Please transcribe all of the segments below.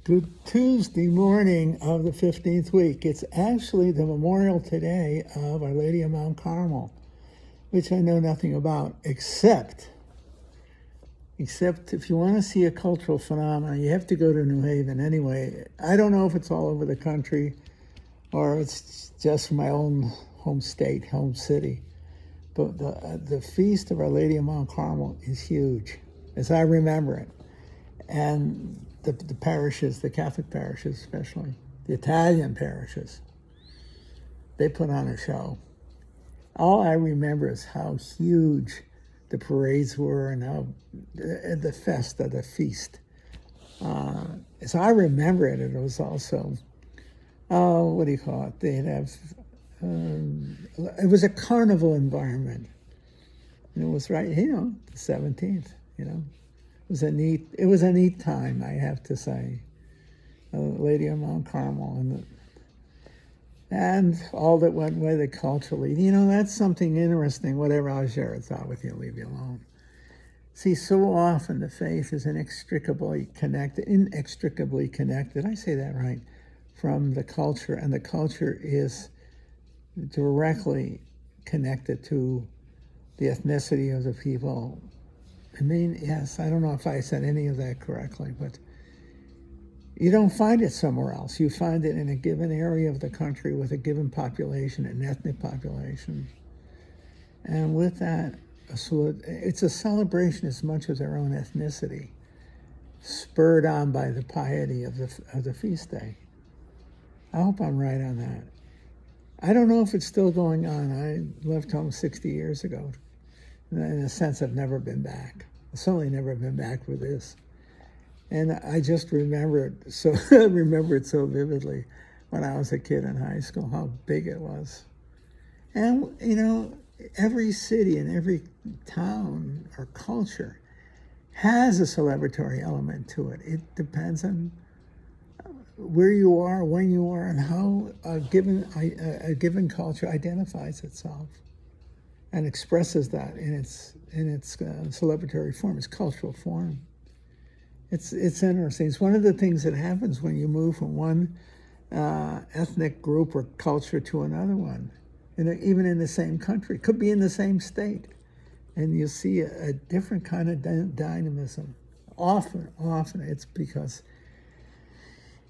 Good Tuesday morning of the 15th week. It's actually the memorial today of Our Lady of Mount Carmel, which I know nothing about, except if you want to see a cultural phenomenon, you have to go to New Haven anyway. I don't know if it's all over the country or it's just my own home state, home city. But the feast of Our Lady of Mount Carmel is huge, as I remember it. And the parishes, the Catholic parishes especially, the Italian parishes, they put on a show. All I remember is how huge the parades were and how the festa, the feast. As I remember it, it was also, what do you call it? They'd have, it was a carnival environment. And it was right, the 17th, It was a neat time, I have to say. Lady of Mount Carmel and all that went with it culturally. That's something interesting. Whatever, I'll share a thought with you, leave you alone. See, so often the faith is inextricably connected, I say that right, from the culture, and the culture is directly connected to the ethnicity of the people. Yes, I don't know if I said any of that correctly, but you don't find it somewhere else. You find it in a given area of the country with a given population, an ethnic population. And with that, it's a celebration as much as their own ethnicity, spurred on by the piety of the feast day. I hope I'm right on that. I don't know if it's still going on. I left home 60 years ago. In a sense, I've never been back. I've certainly never been back for this. And I just remember it so vividly when I was a kid in high school, how big it was. And, every city and every town or culture has a celebratory element to it. It depends on where you are, when you are, and how a given culture identifies itself and expresses that in its celebratory form, its cultural form. It's interesting. It's one of the things that happens when you move from one ethnic group or culture to another one, even in the same country. Could be in the same state, and you see a different kind of dynamism. Often it's because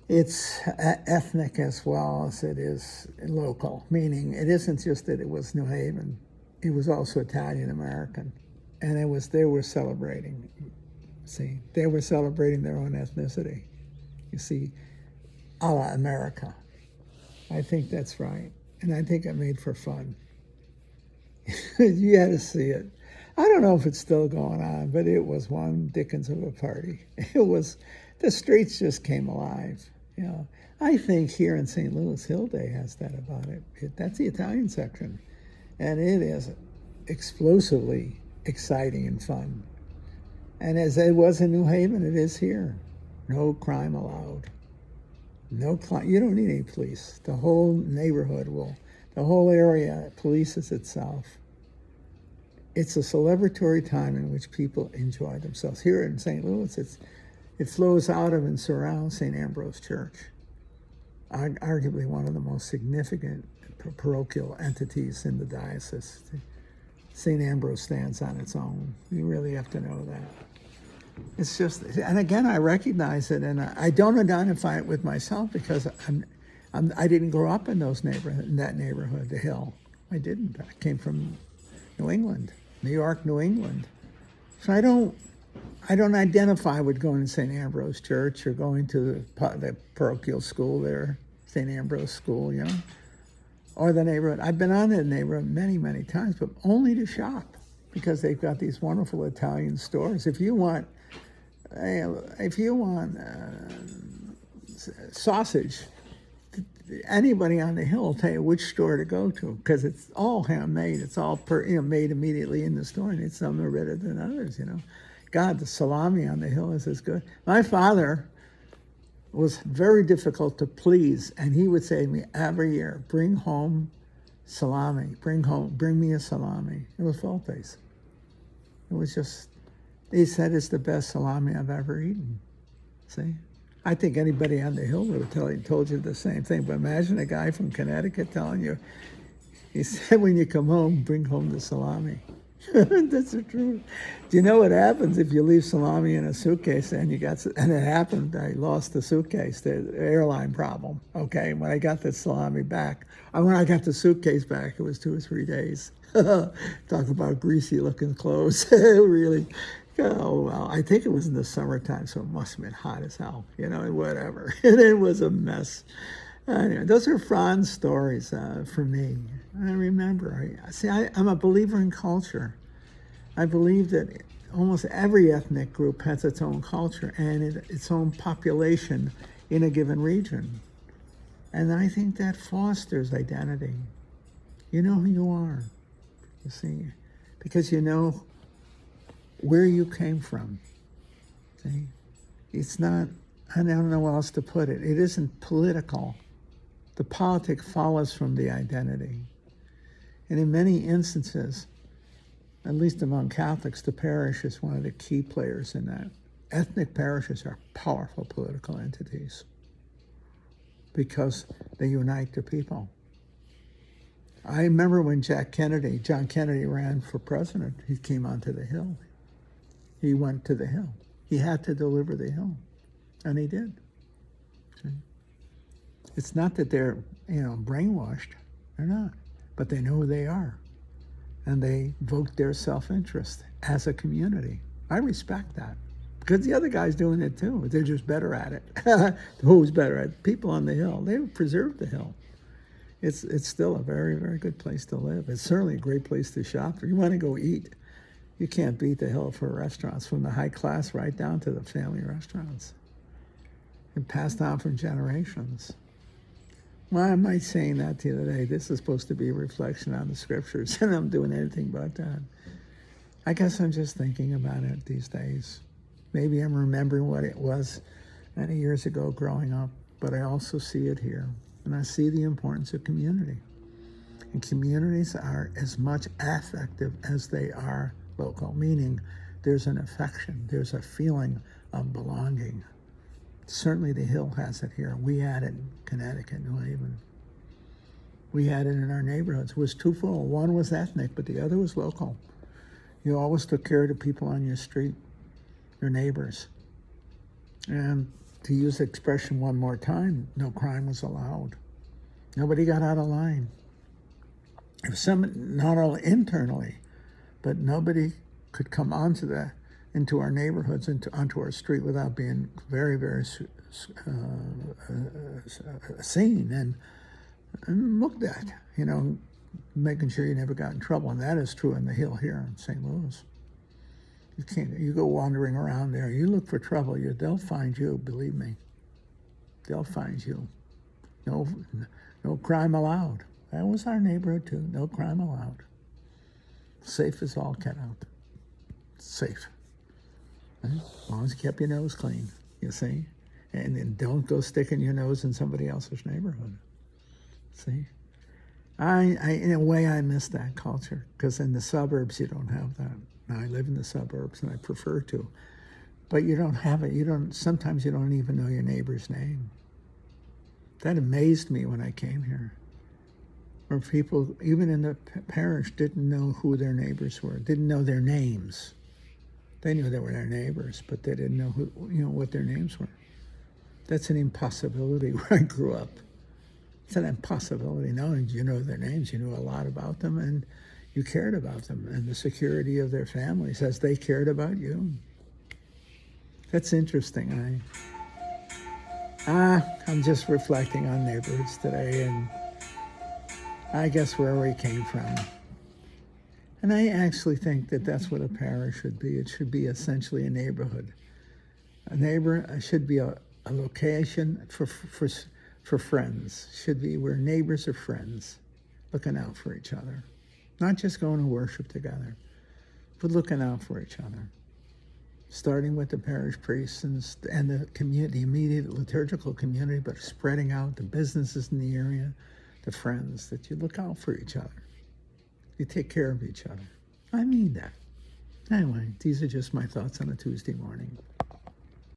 it's ethnic as well as it is local, meaning it isn't just that it was New Haven. It was also Italian American, and they were celebrating. See, they were celebrating their own ethnicity. You see, a la America. I think that's right, and I think it made for fun. You had to see it. I don't know if it's still going on, but it was one dickens of a party. The streets just came alive. I think here in St. Louis, Hill Day has that about it. That's the Italian section. And it is explosively exciting and fun. And as it was in New Haven, it is here. No crime allowed. No crime. You don't need any police. The whole neighborhood the whole area polices itself. It's a celebratory time in which people enjoy themselves. Here in St. Louis, it flows out of and surrounds St. Ambrose Church, arguably one of the most significant parochial entities in the diocese. St. Ambrose stands on its own. You really have to know that. It's just, and again, I recognize it, and I don't identify it with myself because I didn't grow up in that neighborhood, the Hill. I didn't. I came from New England, New York, New England. So I don't identify with going to St. Ambrose Church or going to the parochial school there, St. Ambrose School, or the neighborhood. I've been on that neighborhood many, many times, but only to shop because they've got these wonderful Italian stores. If you want sausage, anybody on the Hill will tell you which store to go to because it's all handmade. It's all made immediately in the store, and some are better than others. God, the salami on the Hill is as good. My father was very difficult to please, and he would say to me every year, "Bring home salami. Bring me a salami." It was Volpe's. It was just, he said it's the best salami I've ever eaten. See, I think anybody on the Hill would have told you the same thing. But imagine a guy from Connecticut telling you, he said, when you come home, bring home the salami. That's the truth. Do you know what happens if you leave salami in a suitcase and and it happened, I lost the suitcase, the airline problem, okay? When I got the salami back, when I got the suitcase back, it was 2 or 3 days. Talk about greasy looking clothes, really. Oh, well, I think it was in the summertime, so it must have been hot as hell, whatever. And it was a mess. Anyway, those are fun stories for me. I remember. I'm a believer in culture. I believe that almost every ethnic group has its own culture and its own population in a given region. And I think that fosters identity. You know who you are, you see, because you know where you came from. See, it's not, I don't know how else to put it. It isn't political. The politic follows from the identity. And in many instances, at least among Catholics, the parish is one of the key players in that. Ethnic parishes are powerful political entities because they unite the people. I remember when John Kennedy ran for president, he came onto the Hill. He went to the Hill. He had to deliver the Hill, and he did. See? It's not that they're, brainwashed. They're not. But they know who they are. And they vote their self-interest as a community. I respect that. Because the other guy's doing it too. They're just better at it. Who's better at it? People on the Hill. They preserve the Hill. It's still a very, very good place to live. It's certainly a great place to shop. If you want to go eat, you can't beat the Hill for restaurants, from the high class right down to the family restaurants. And passed down from generations. Why am I saying that the other day? This is supposed to be a reflection on the scriptures, and I'm doing anything but that. I guess I'm just thinking about it these days. Maybe I'm remembering what it was many years ago growing up, but I also see it here, and I see the importance of community. And communities are as much affective as they are local, meaning there's an affection, there's a feeling of belonging. Certainly the Hill has it here. We had it in Connecticut, New Haven. We had it in our neighborhoods. It was twofold. One was ethnic, but the other was local. You always took care of the people on your street, your neighbors. And to use the expression one more time, no crime was allowed. Nobody got out of line. Not all internally, but nobody could come into our neighborhoods, onto our street without being very, very seen and looked at, making sure you never got in trouble. And that is true in the Hill here in St. Louis. You go wandering around there, you look for trouble, they'll find you, believe me. They'll find you. No crime allowed. That was our neighborhood too, no crime allowed. Safe as all get out. Safe. As long as you kept your nose clean, you see? And then don't go sticking your nose in somebody else's neighborhood. See? In a way, I miss that culture, because in the suburbs, you don't have that. Now, I live in the suburbs, and I prefer to. But you don't have it. Sometimes you don't even know your neighbor's name. That amazed me when I came here. Where people, even in the parish, didn't know who their neighbors were, didn't know their names. They knew they were their neighbors, but they didn't know what their names were. That's an impossibility where I grew up. It's an impossibility. Not only did you know their names, you knew a lot about them, and you cared about them and the security of their families as they cared about you. That's interesting. I'm just reflecting on neighborhoods today, and I guess where we came from. And I actually think that that's what a parish should be. It should be essentially a neighborhood. A neighbor should be a location for friends. Should be where neighbors are friends, looking out for each other. Not just going to worship together, but looking out for each other. Starting with the parish priests and the community, the immediate liturgical community, but spreading out the businesses in the area, the friends, that you look out for each other. You take care of each other. I mean that. Anyway, these are just my thoughts on a Tuesday morning.